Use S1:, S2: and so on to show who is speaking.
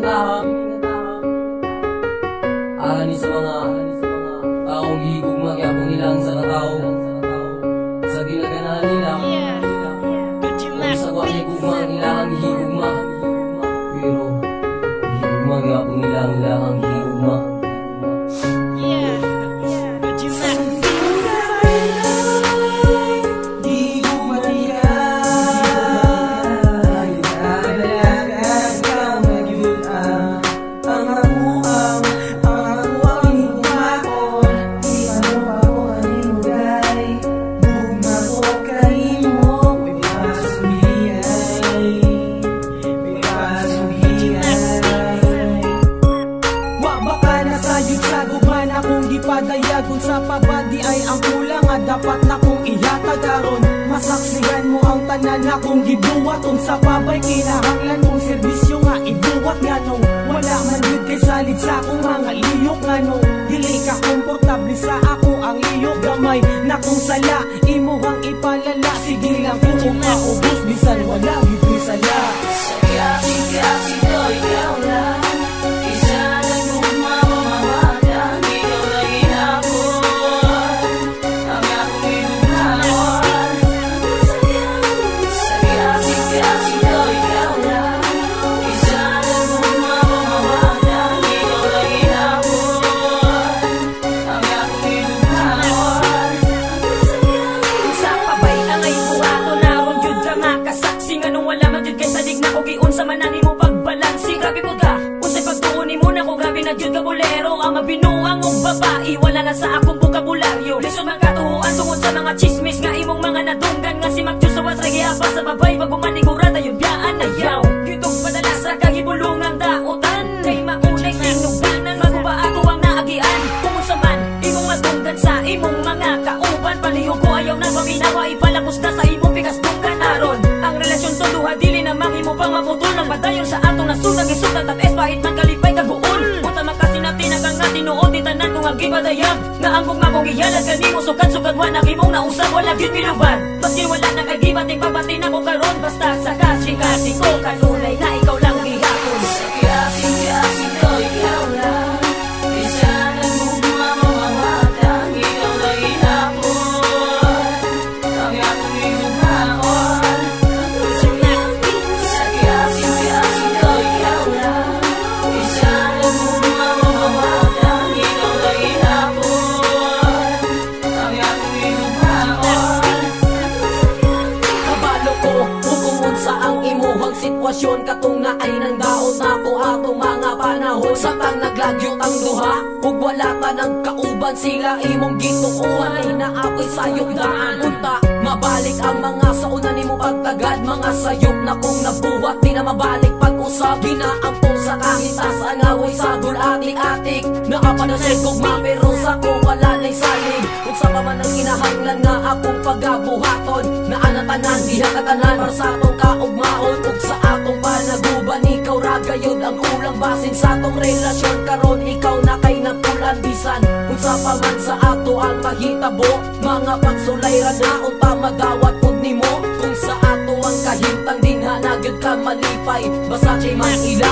S1: tahang ani sa mga taong gigugma kaya kung ilang sa katao sa ginaganan nila kung sa kwa niya gugma nila ang gigugma pero gigugma kaya kung ilang ang gigugma.
S2: Padayagon sa pabadi ay ang kulang nga dapat na kong ihatagaron. Masaksihan mo ang tanan na kong gibuwat. Unsa pa ba'y kinahanglan kong serbisyo nga ibuwat nga nung wala man yun kay salid sa akong mga liyok nga nung dili ka komportable sa ako ang liyok gamay na kung sala imuhang ipalala. Sige lang kung maubos bisan wala bibri sala.
S1: Kasi ko ikaw lang isa lang kung mamamamatang ikaw na ginapon ang akong inumawan. Kasi ko ikaw lang isa lang kung mamamamatang ikaw na ginapon ang akong inumawan.
S3: Sa pabay ang ay buhato na ron yun ka makasaksi nga nung wala man yun kay salig na ko giun sa manani mo pagbalansi. Grabe po ka unsay pagtuunin mo na ko grabe na yun ka bolero ang mabinuang og babae wala na sa akong bokabularyo. Lisod man katuhuan tungod sa mga chismis nga imong mga nadunggan nga si Magdiyos sa was regiapa sa babay pagkumanigurata yung biyaan na yaw. Yutong padala sa kahibulungang dautan kay maunay sinugdanan maguba ako ang naagian. Kung sa man imong matunggan sa imong mga kauban palihog ko ayaw na paminawa ipalapos na sa imong pikasdunggan aron ang relasyon to duha dili na mahimo pang maputol ng padayon sa atong nasudang isutat at espahit man kalipay kaguol. Punta makasinati na kang tinuod ni tanan kung agipadayag nga ang kong mabong iyalag kanimo sukat-sukat wala imong nausap wala gyud miluban. Maski wala nang kagibat ing pabati na ko karon basta sa kasi ko kanunay na ikaw lang gihapon.
S1: Kasi ko ikaw lang isa lang kung mamamamatang ikaw na ginapon ang akong inumawan. Kasi ko ikaw lang isa lang kung mamamamatang ikaw na ginapon ang akong inumawan.
S2: Kabalo ko bukungod sa ang imuhang sitwasyon katong na ay nang daot na ko atong mga panahon sa tang naglagyot ang duha ug wala ta ng kauban sila imong gitukuhan ay naapoy sayop daan unta mabalik ang mga sa una nimo pagtagad mga sayop na kong nabuhat di na mabalik pag-usab ginaampong sa kahitas ang away sa dul-atik-atik nakapanasay kong mapero sa ko wala na'y salig unsa pa man ang kinahanglan nga akong pagabuhaton na anatanan diha katanan para sa atong kaugmaon ug sa atong panaguban ikaw ra gayud ang kulang basin sa atong relasyon karon ikaw na kay natulan bisan unsa pa man sa ato ang mahitabo mga pagsulay ra na unta magawat pud nimo kung sa ato ang kahimtang dinha na gyud ka malipay basta kay man ila